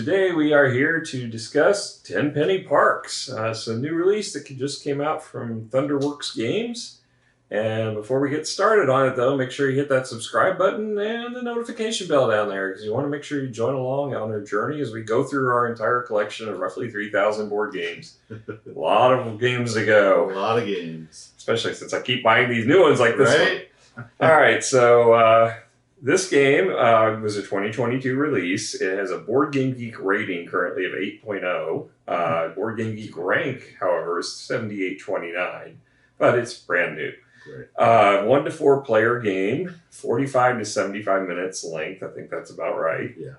today we are here to discuss Tenpenny Parks. It's a new release that just came out from Thunderworks Games. And before we get started on it, though, make sure you hit that subscribe button and the notification bell down there, because you want to make sure you join along on our journey as we go through our entire collection of roughly 3,000 board games. A lot of games to go. A lot of games. Especially since I keep buying these new ones like this one. All right, so this game was a 2022 release. It has a Board Game Geek rating currently of 8.0. Board Game Geek rank, however, is 7829, but it's brand new. 1 to 4 player game, 45 to 75 minutes length. I think that's about right. Yeah.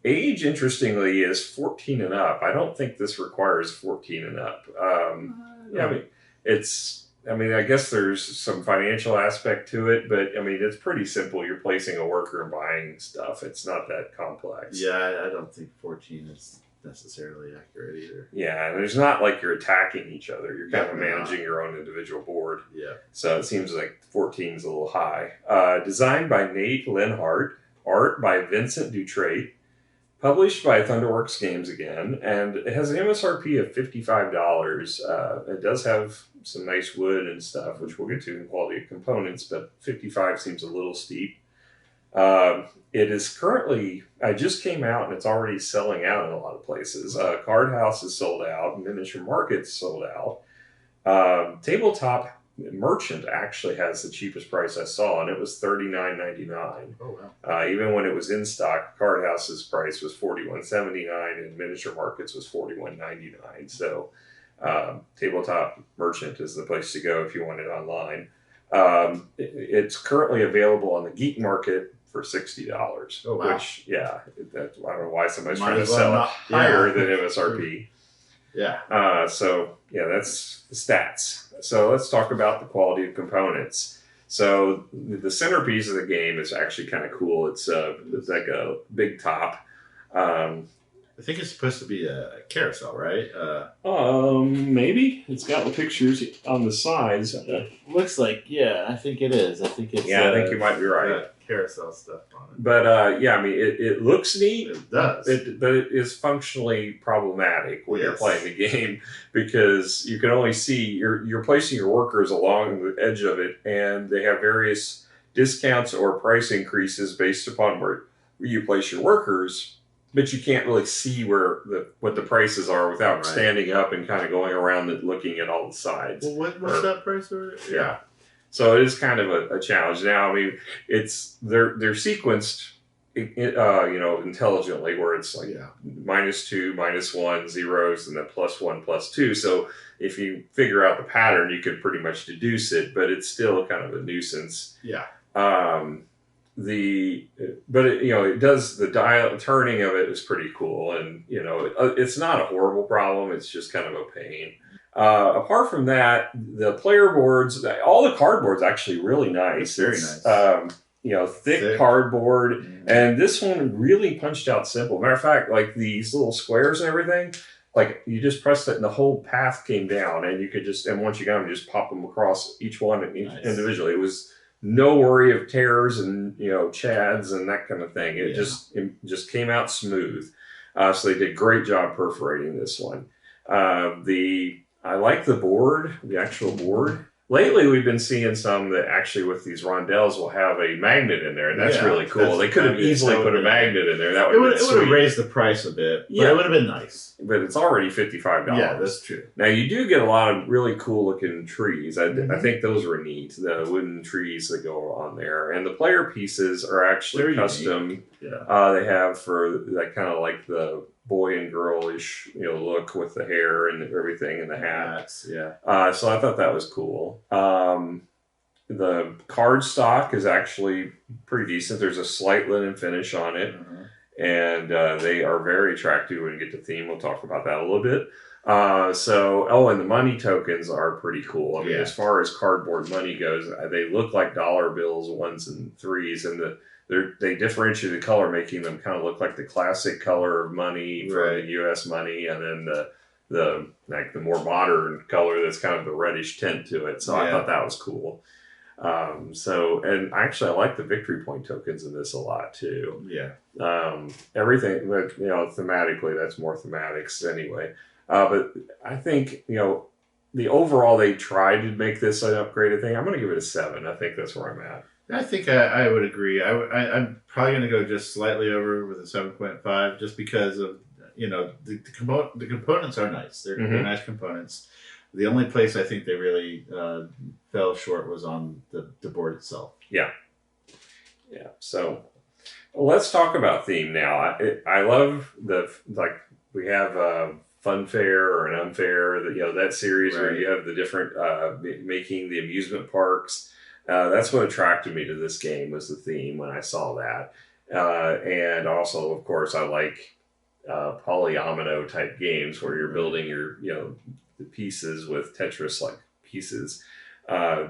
Age, interestingly, is 14 and up. I don't think this requires 14 and up. Yeah, I guess there's some financial aspect to it, but it's pretty simple. You're placing a worker and buying stuff. It's not that complex. Yeah, I don't think 14 is necessarily accurate either. Yeah, and there's not like you're attacking each other. You're kind of managing your own individual board. Yeah. So it seems like 14 is a little high. Designed by Nate Linhart, art by Vincent Dutrait, published by Thunderworks Games again, and it has an MSRP of $55. It does have some nice wood and stuff, which we'll get to in quality of components, but $55 seems a little steep. It is currently, I just came out and it's already selling out in a lot of places. Card House is sold out, Miniature Market's sold out. Tabletop Merchant actually has the cheapest price I saw, and it was $39.99. Oh, wow. Even when it was in stock, Card House's price was $41.79 and Miniature Markets was $41.99. So Tabletop Merchant is the place to go if you want it online. It's currently available on the Geek Market for $60. Oh, wow. Which, I don't know why somebody's trying to sell it higher than MSRP. Yeah. That's the stats. So let's talk about the quality of components. So the centerpiece of the game is actually kind of cool. It's like a big top. I think it's supposed to be a carousel, right? Maybe. It's got the pictures on the sides. Looks like, I think it is. I think it's... Yeah, I think you might be right. Carousel stuff on it. But, it looks neat. It does. But it is functionally problematic when you're playing the game, because you can only see, you're placing your workers along the edge of it, and they have various discounts or price increases based upon where you place your workers. But you can't really see what the prices are without standing up and kind of going around and looking at all the sides. Well, what's that price? Yeah. So it is kind of a challenge. Now, they're sequenced, intelligently, where it's like -2, -1, zeros, and then +1, +2. So if you figure out the pattern, you could pretty much deduce it, but it's still kind of a nuisance. Yeah. It does, the dial turning of it is pretty cool, and it's not a horrible problem. It's just kind of a pain. Apart from that, the player boards, all the cardboard's actually really nice. It's very nice. Thick cardboard, and this one really punched out simple. Matter of fact, like these little squares and everything, like you just pressed it and the whole path came down, and you could and once you got them, just pop them across each one individually. It was no worry of tears and chads and that kind of thing. It just came out smooth. So they did a great job perforating this one. I like the board, the actual board. Lately, we've been seeing some that actually with these rondelles will have a magnet in there, and that's really cool. They could have easily put a magnet in there. That would have raised the price a bit, but it would have been nice. But it's already $55. Yeah, that's true. Now, you do get a lot of really cool-looking trees. I think those were neat, the wooden trees that go on there. And the player pieces are actually custom. Yeah. They have for that kind of like the boy and girlish look with the hair and everything and the hats. Yeah. So I thought that was cool. The card stock is actually pretty decent. There's a slight linen finish on it. And they are very attractive when you get to theme. We'll talk about that a little bit. And the money tokens are pretty cool. As far as cardboard money goes, they look like dollar bills, 1s and 3s, and they differentiate the color, making them kind of look like the classic color of money for the U.S. money, and then the more modern color that's kind of the reddish tint to it. So I thought that was cool. So, and actually, I like the victory point tokens in this a lot too. Yeah. Everything, but thematically, that's more thematics anyway. But I think the overall they tried to make this an upgraded thing. I'm going to give it a 7. I think that's where I'm at. I think I would agree. I'm probably going to go just slightly over with a 7.5, just because of the components are nice. They're nice components. The only place I think they really fell short was on the board itself. Yeah. So let's talk about theme now. I love we have Funfair or an Unfair, that series where you have the different making the amusement parks. That's what attracted me to this game, was the theme when I saw that. And also, of course, I like polyomino type games where you're building your the pieces with Tetris like pieces.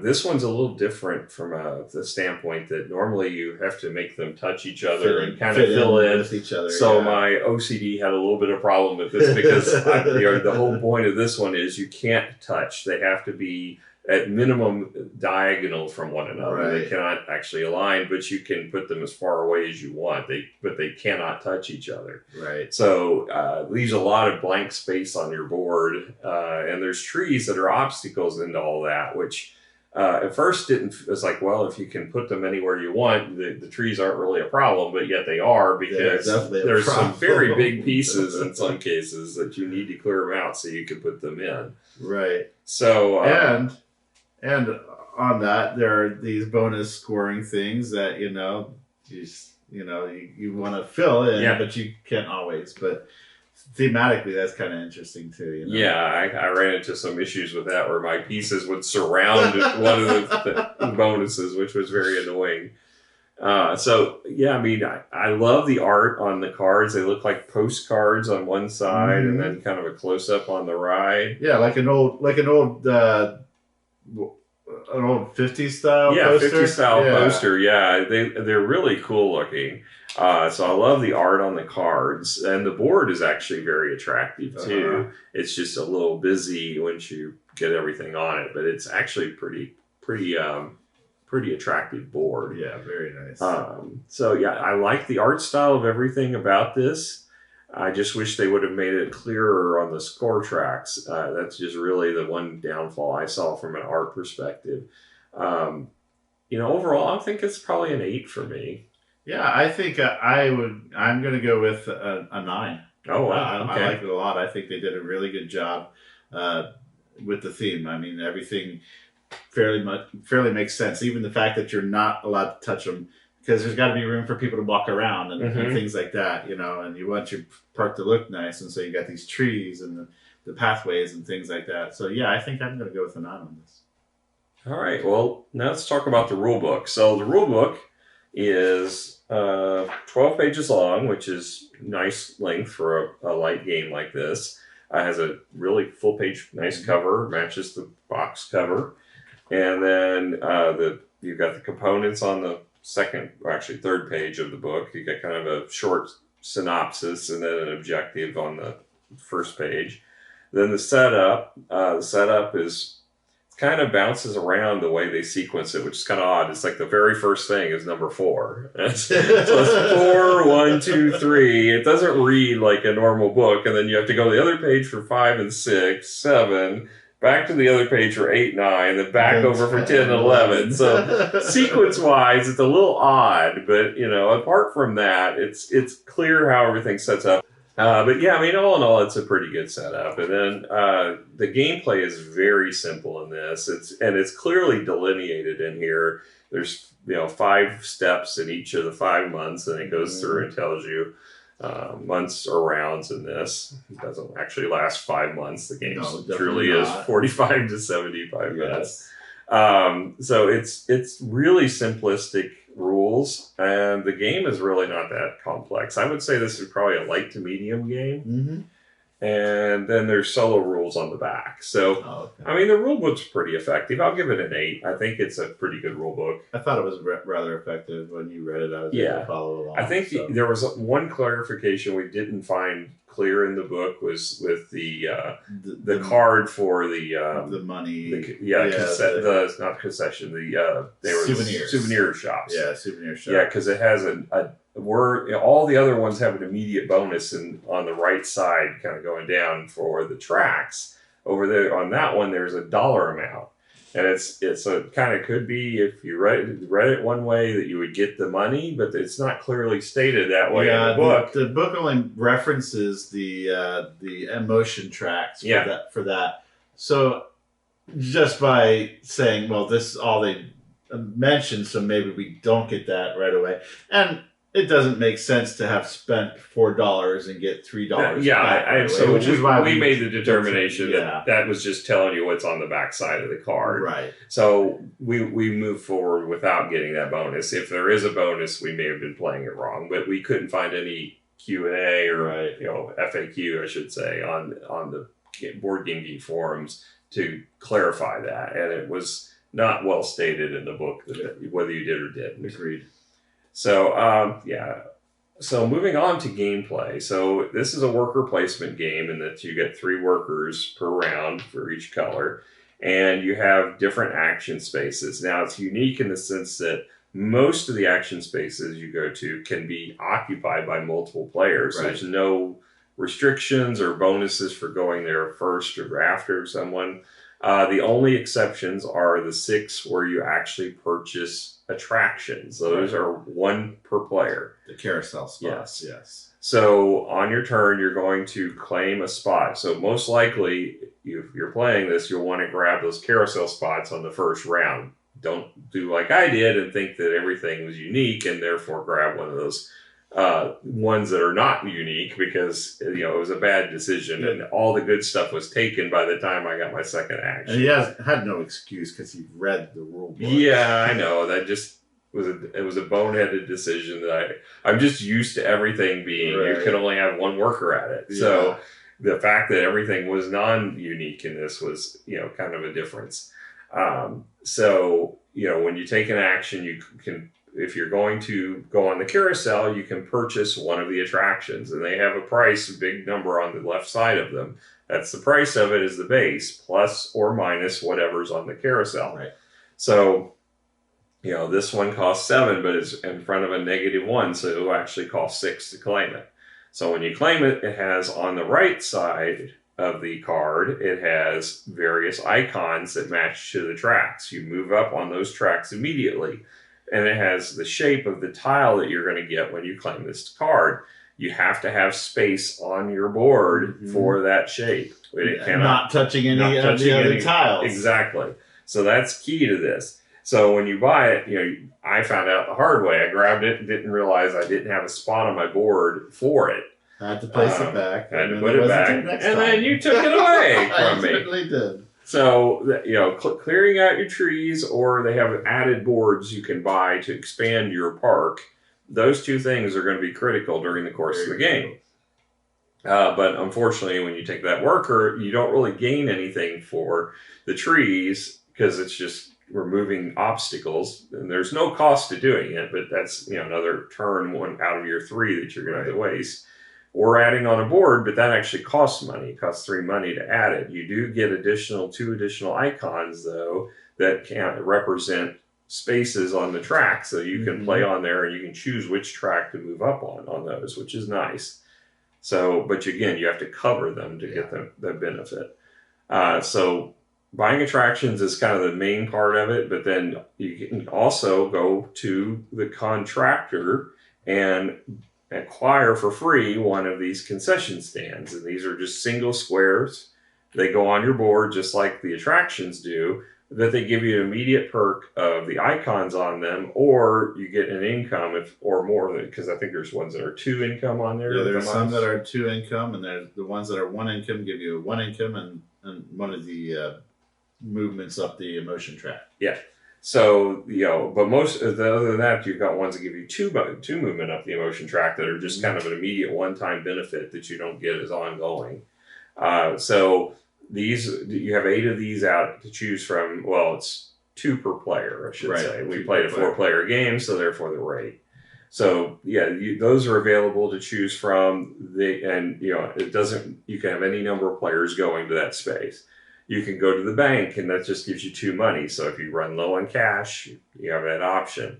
This one's a little different from the standpoint that normally you have to make them touch each other and kind of fill in with each other. So my OCD had a little bit of problem with this because the whole point of this one is you can't touch. They have to be at minimum diagonal from one another. Right. They cannot actually align, but you can put them as far away as you want. But they cannot touch each other. Right. So leaves a lot of blank space on your board, and there's trees that are obstacles into all that, which at first it's like, well, if you can put them anywhere you want, the trees aren't really a problem, but yet they are, because there's some very big pieces in some cases that you need to clear them out so you can put them in. Right. So and on that, there are these bonus scoring things that you want to fill in, but you can't always. But thematically, that's kind of interesting too. Yeah, I ran into some issues with that where my pieces would surround one of the bonuses, which was very annoying. I love the art on the cards. They look like postcards on one side, and then kind of a close up on the right. Yeah, like an old 50s style poster. 50s style poster. Yeah, they're really cool looking. So I love the art on the cards, and the board is actually very attractive too. It's just a little busy once you get everything on it, but it's actually pretty attractive board. Yeah, very nice. I like the art style of everything about this. I just wish they would have made it clearer on the score tracks. That's just really the one downfall I saw from an art perspective. Overall, I think it's probably an 8 for me. Yeah, I think I'm going to go with a 9. Oh, wow. I like it a lot. I think they did a really good job with the theme. I mean, everything fairly makes sense. Even the fact that you're not allowed to touch them, because there's got to be room for people to walk around and things like that, and you want your park to look nice, and so you got these trees and the pathways and things like that. So yeah, I think I'm going to go with a 9 on this. All right, well, now let's talk about the rule book. So the rule book is 12 pages long, which is nice length for a light game like this. It has a really full page, nice cover, matches the box cover. And then you've got the components on the third page of the book. You got kind of a short synopsis and then an objective on the first page. Then the setup. The setup kind of bounces around the way they sequence it, which is kind of odd. It's like the very first thing is number 4. So it's 4, 1, 2, 3. It doesn't read like a normal book, and then you have to go to the other page for 5 and 6, 7. Back to the other page for 8, 9, then back over for 10 and 11. So sequence-wise, it's a little odd, but apart from that, it's clear how everything sets up. But yeah, I mean, all in all, it's a pretty good setup. And then the gameplay is very simple in this. It's clearly delineated in here. There's 5 steps in each of the 5 months, and it goes through and tells you months or rounds in this. It doesn't actually last 5 months. The game truly is 45 to 75 minutes. So it's really simplistic rules, and the game is really not that complex. I would say this is probably a light to medium game. And then there's solo rules on the back. So, I mean, the rule book's pretty effective. I'll give it an 8. I think it's a pretty good rule book. I thought it was rather effective when you read it. I was able to follow along. I think there was one clarification we didn't find clear in the book was with the card for the money. Not concession. They were souvenirs. Souvenir shops. Yeah, souvenir shop. Yeah, because it has a word. All the other ones have an immediate bonus on the right side, kind of going down for the tracks. Over there on that one, there's a dollar amount. And it's kind of could be, if you read it one way, that you would get the money, but it's not clearly stated that way in the book. The book only references the emotion tracks for that. So just by saying, well, this is all they mentioned, so maybe we don't get that right away. And it doesn't make sense to have spent $4 and get $3. Which is why we made the determination that was just telling you what's on the back side of the card. Right. So we moved forward without getting that bonus. If there is a bonus, we may have been playing it wrong, but we couldn't find any Q&A or FAQ, I should say, on the Board Game Geek forums to clarify that, and it was not well stated in the book whether you did or didn't. Agreed. So, So moving on to gameplay. So this is a worker placement game in that you get 3 workers per round for each color, and you have different action spaces. Now, it's unique in the sense that most of the action spaces you go to can be occupied by multiple players. Right. There's no restrictions or bonuses for going there first or after someone. The only exceptions are the 6 where you actually purchase attractions. Those are 1 per player. The carousel spots. Yes. So on your turn, you're going to claim a spot. So most likely, if you're playing this, you'll want to grab those carousel spots on the first round. Don't do like I did and think that everything was unique and therefore grab one of those ones that are not unique, because it was a bad decision and all the good stuff was taken by the time I got my second action. And he had no excuse because he read the rule book. Yeah, I know. That just was a boneheaded decision that I'm just used to everything being you can only have 1 worker at it. Yeah. So the fact that everything was non-unique in this was kind of a difference. So when you take an action, you can. If you're going to go on the carousel, you can purchase one of the attractions, and they have a price, a big number on the left side of them. That's the price of it, is the base, plus or minus whatever's on the carousel. Right. So, this one costs 7, but it's in front of a -1, so it'll actually cost 6 to claim it. So when you claim it, it has on the right side of the card, it has various icons that match to the tracks. You move up on those tracks immediately. And it has the shape of the tile that you're going to get when you claim this card. You have to have space on your board for that shape. It cannot, not touching any of the other tiles. Exactly. So that's key to this. So when you buy it, I found out the hard way. I grabbed it and didn't realize I didn't have a spot on my board for it. I had to place it back. I had to put it back. And then you took it away from me. I certainly did. So, clearing out your trees, or they have added boards you can buy to expand your park. Those 2 things are going to be critical during the course of the game. But unfortunately, when you take that worker, you don't really gain anything for the trees, because it's just removing obstacles. And there's no cost to doing it, but that's another turn out of your 3 that you're going to have to waste. Or adding on a board, but that actually costs money. It costs 3 money to add it. You do get 2 additional icons, though, that can represent spaces on the track. So you can play on there and you can choose which track to move up on those, which is nice. So, but again, you have to cover them to get the benefit. So buying attractions is kind of the main part of it, but then you can also go to the contractor and acquire for free one of these concession stands. And these are just single squares. They go on your board just like the attractions do, that they give you an immediate perk of the icons on them, or you get an income or more, because I think there's ones that are 2 income on there. Yeah, there's some that are 2 income, and there's the ones that are 1 income give you 1 income and one of the movements up the emotion track. Yeah. So, but most other than that, you've got ones that give you 2 movement up the emotion track that are just kind of an immediate one-time benefit that you don't get as ongoing. So you have 8 of these out to choose from. Well, it's 2 per player, I should say. We played a 4-player game, so therefore there were 8. So yeah, those are available to choose from. And it doesn't. You can have any number of players going to that space. You can go to the bank, and that just gives you 2 money. So if you run low on cash, you have that option.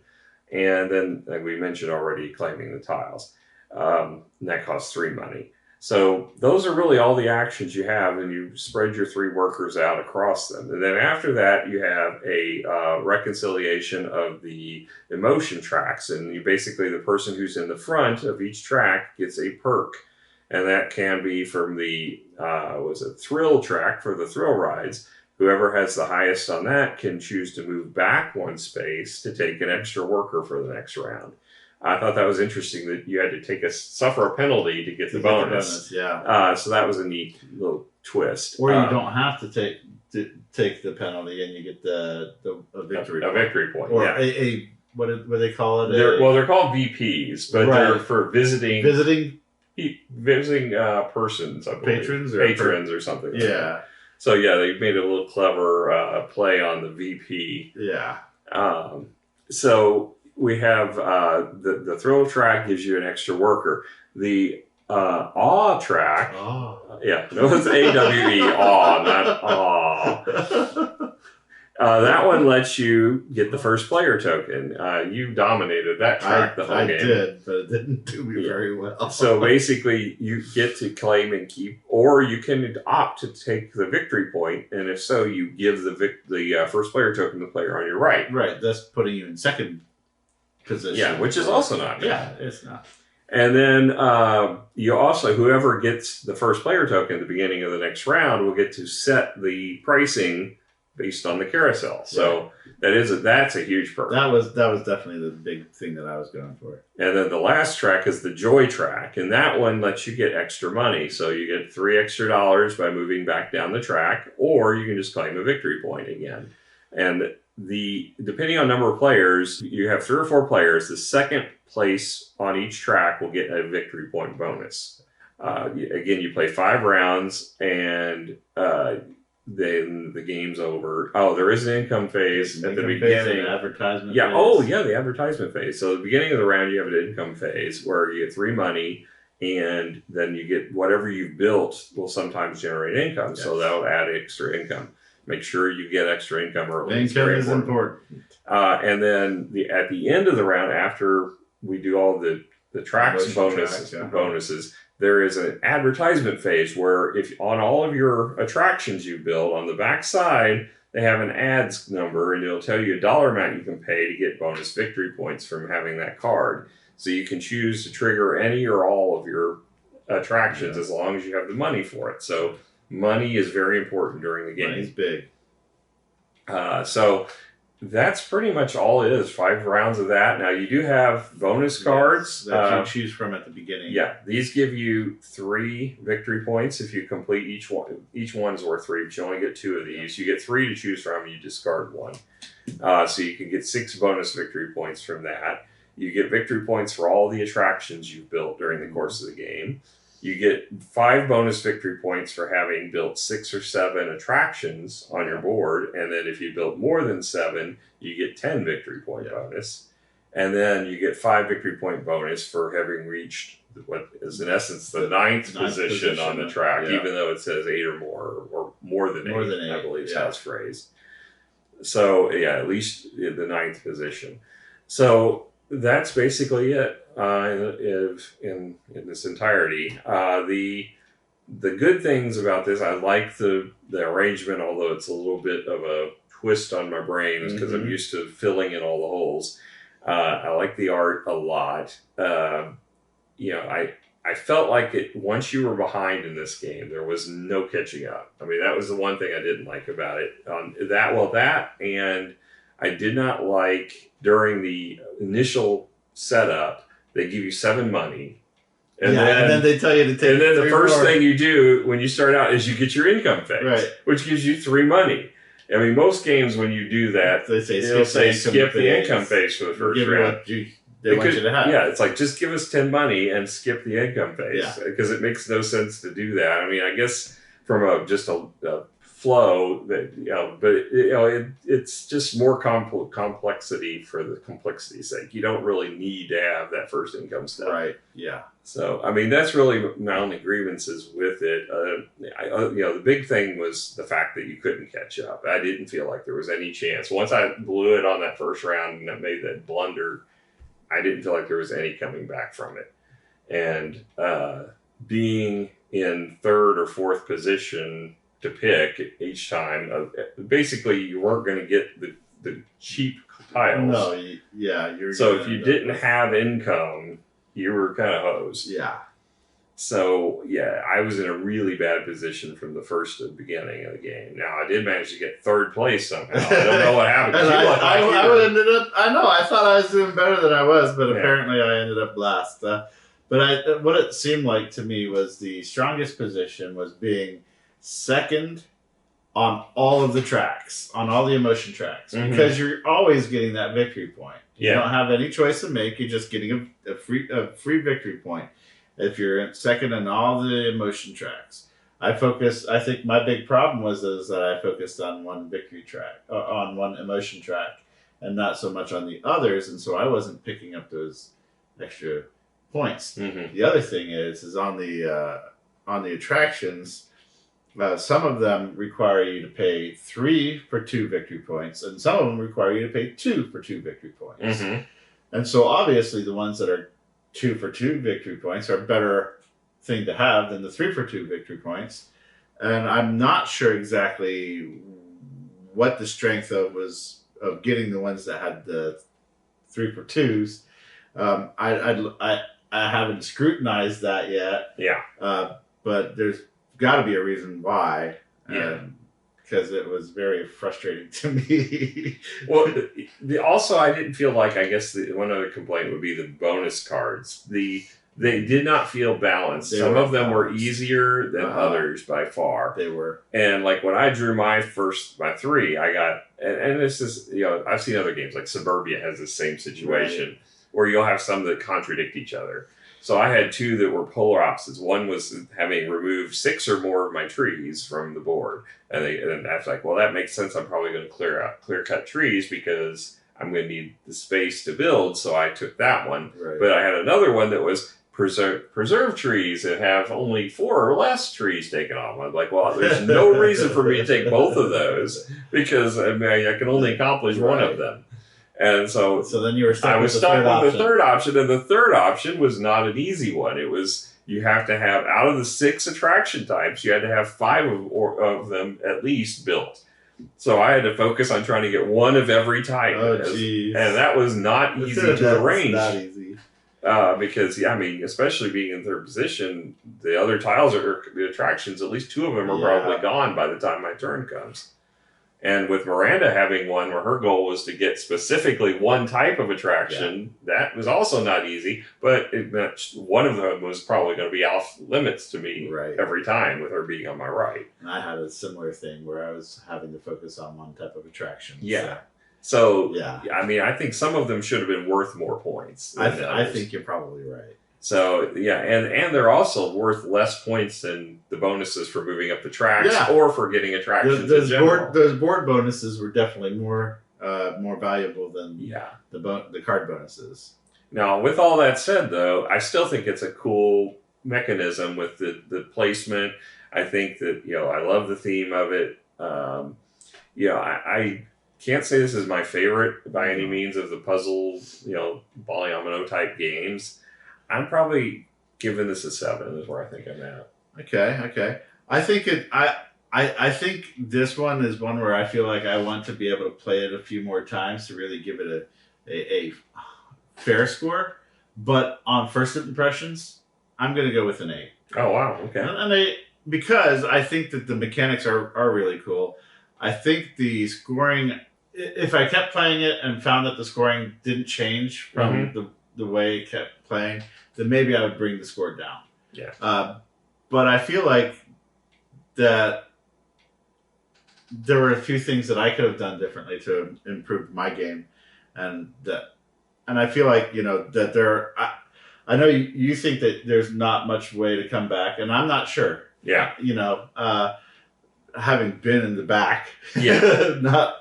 And then, like we mentioned already, claiming the tiles. And that costs 3 money. So those are really all the actions you have, and you spread your 3 workers out across them. And then after that, you have a reconciliation of the emotion tracks. And basically, the person who's in the front of each track gets a perk. And that can be from the, thrill track for the thrill rides. Whoever has the highest on that can choose to move back 1 space to take an extra worker for the next round. I thought that was interesting that you had to suffer a penalty to get the bonus. Yeah. So that was a neat little twist. Or you don't have to take the penalty and you get a victory point. A victory point, or yeah. What do they call it? They're called VPs, but they're for visiting persons, I believe. Patrons or something. Like that. So yeah, they made a little clever play on the VP. Yeah. So we have the thrill track gives you an extra worker. The awe track. Yeah, no, it's AWE, awe, not awe. That one lets you get the first player token. You dominated that track the whole game. I did, but it didn't do me very well. So basically, you get to claim and keep, or you can opt to take the victory point, and if so, you give the first player token to the player on your right. Right, that's putting you in second position. Yeah, which is also not bad. Yeah, it's not. And then you also, whoever gets the first player token at the beginning of the next round will get to set the pricing based on the carousel. So that's a huge perk. That was definitely the big thing that I was going for. And then the last track is the joy track, and that one lets you get extra money. So you get $3 extra by moving back down the track, or you can just claim a victory point again. And depending on number of players, you have 3 or 4 players. The second place on each track will get a victory point bonus. Again, you play 5 rounds, and then the game's over. Oh, there is an income phase at the beginning. Advertisement phase. Yeah, the advertisement phase. So at the beginning of the round, you have an income phase where you get 3 money, and then you get whatever you've built will sometimes generate income. Yes. So that'll add extra income. Make sure you get extra income early. Income is important. And then at the end of the round, after we do all the tracks bonuses, there is an advertisement phase where if on all of your attractions you build, on the back side, they have an ads number, and it'll tell you a dollar amount you can pay to get bonus victory points from having that card. So you can choose to trigger any or all of your attractions as long as you have the money for it. So money is very important during the game. Money's big. So that's pretty much all it is. 5 rounds of that. Now you do have bonus cards that you choose from at the beginning. Yeah, these give you 3 victory points if you complete each one. Each one's worth 3, but you only get 2 of these. You get 3 to choose from. You discard 1, so you can get 6 bonus victory points from that. You get victory points for all the attractions you've built during the course of the game. You get 5 bonus victory points for having built 6 or 7 attractions on your board. And then if you built more than 7, you get 10 victory point bonus. And then you get 5 victory point bonus for having reached what is in essence the ninth position on the track, even though it says 8 or more than 8, I believe is how it's phrased. So at least the 9th position. So that's basically it. In this entirety, the good things about this, I like the arrangement, although it's a little bit of a twist on my brain because I'm used to filling in all the holes. I like the art a lot. I felt like once you were behind in this game, there was no catching up. I mean, that was the one thing I didn't like about it. And I did not like during the initial setup, they give you 7 money. And then they tell you to take. And then the first thing you do when you start out is you get your income phase, which gives you 3 money. I mean, most games when you do that, they'll say skip the income phase for the first round. They want you to have. Yeah, it's like just give us 10 money and skip the income phase because it makes no sense to do that. I mean, I guess from just a flow that but it's just more complexity for the complexity's sake. You don't really need to have that first income step, Right. Yeah. So I mean that's really my only grievances with it. The big thing was the fact that you couldn't catch up. I didn't feel like there was any chance once I blew it on that first round and I made that blunder. I didn't feel like there was any coming back from it, and being in third or fourth position to pick each time. Basically, you weren't going to get the cheap tiles. No, you're. So if you didn't have income, you were kind of hosed. Yeah. So yeah, I was in a really bad position from the beginning of the game. Now I did manage to get third place somehow. I don't know what happened. I ended up. I know. I thought I was doing better than I was, but apparently I ended up last. But what it seemed like to me was the strongest position was being second on all of the tracks, on all the emotion tracks, because you're always getting that victory point. You don't have any choice to make. You're just getting a free victory point if you're second on all the emotion tracks. I think my big problem was that I focused on one victory track, on one emotion track, and not so much on the others, and so I wasn't picking up those extra points. The other thing is on the attractions, some of them require you to pay 3 for 2 victory points, and some of them require you to pay 2 for 2 victory points. And so obviously the ones that are 2 for 2 victory points are a better thing to have than the 3 for 2 victory points. And I'm not sure exactly what the strength of getting the ones that had the 3 for 2s. I haven't scrutinized that yet. Yeah. But there's got to be a reason why. Yeah. Because it was very frustrating to me. Well, also I didn't feel like, I guess one other complaint would be the bonus cards. They did not feel balanced. Some of them were easier than others by far. They were. And like when I drew my 3, I got, and this is, I've seen other games like Suburbia has the same situation where you'll have some that contradict each other. So I had 2 that were polar opposites. One was having removed 6 or more of my trees from the board. And I was like, well, that makes sense. I'm probably going to clear cut trees because I'm going to need the space to build. So I took that one. Right. But I had another one that was preserve trees that have only 4 or less trees taken off. I'm like, well, there's no reason for me to take both of those because I can only accomplish one of them. And so then you were stuck I was stuck with the third option, and the third option was not an easy one. It was you have to have, out of the 6 attraction types, you had to have 5 of them at least built. So I had to focus on trying to get one of every type. Oh, geez. And that was not easy to arrange. Not easy. Because, especially being in third position, the other tiles the attractions, at least 2 of them are probably gone by the time my turn comes. And with Miranda having one where her goal was to get specifically one type of attraction, that was also not easy. But it meant one of them was probably going to be off limits to me every time with her being on my right. And I had a similar thing where I was having to focus on one type of attraction. Yeah. So I think some of them should have been worth more points. I think you're probably right. So, and they're also worth less points than the bonuses for moving up the tracks or for getting attractions in general. Those board bonuses were definitely more valuable than the card bonuses. Now, with all that said, though, I still think it's a cool mechanism with the placement. I think that, I love the theme of it. I can't say this is my favorite by any means of the puzzle, polyomino type games. I'm probably giving this a 7 is where I think I'm at. Okay. I think this one is one where I feel like I want to be able to play it a few more times to really give it a fair score. But on first impressions, I'm going to go with an 8. Oh, wow. Okay. An 8 because I think that the mechanics are really cool. I think the scoring, if I kept playing it and found that the scoring didn't change from the way it kept playing, then maybe I would bring the score down. Yeah. But I feel like that there were a few things that I could have done differently to improve my game, and I feel like that there. I know you think that there's not much way to come back, and I'm not sure. Yeah. having been in the back, Yeah. not.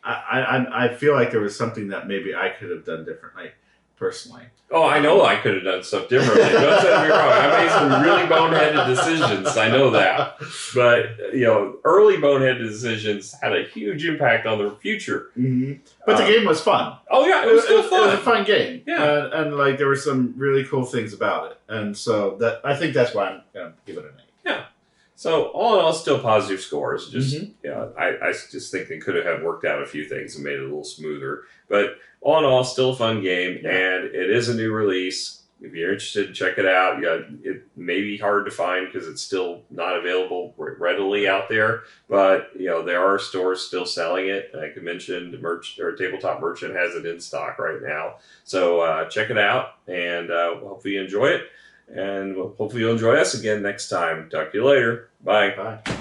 I feel like there was something that maybe I could have done differently, personally. Oh, I know I could have done stuff differently. Don't get me wrong. I made some really boneheaded decisions. I know that. But, early boneheaded decisions had a huge impact on the future. Mm-hmm. But the game was fun. Oh, yeah, it was still fun. It was a fun game. Yeah. And like, there were some really cool things about it. And so I think that's why I'm going to give it an 8. Yeah. So, all in all, still positive scores. Just, I just think they could have worked out a few things and made it a little smoother. But all in all, still a fun game, and it is a new release. If you're interested, check it out. Yeah, it may be hard to find because it's still not available readily out there, but there are stores still selling it. Like I mentioned, Tabletop Merchant has it in stock right now. So check it out, and hopefully you enjoy it. And hopefully you'll enjoy us again next time. Talk to you later. Bye. Bye.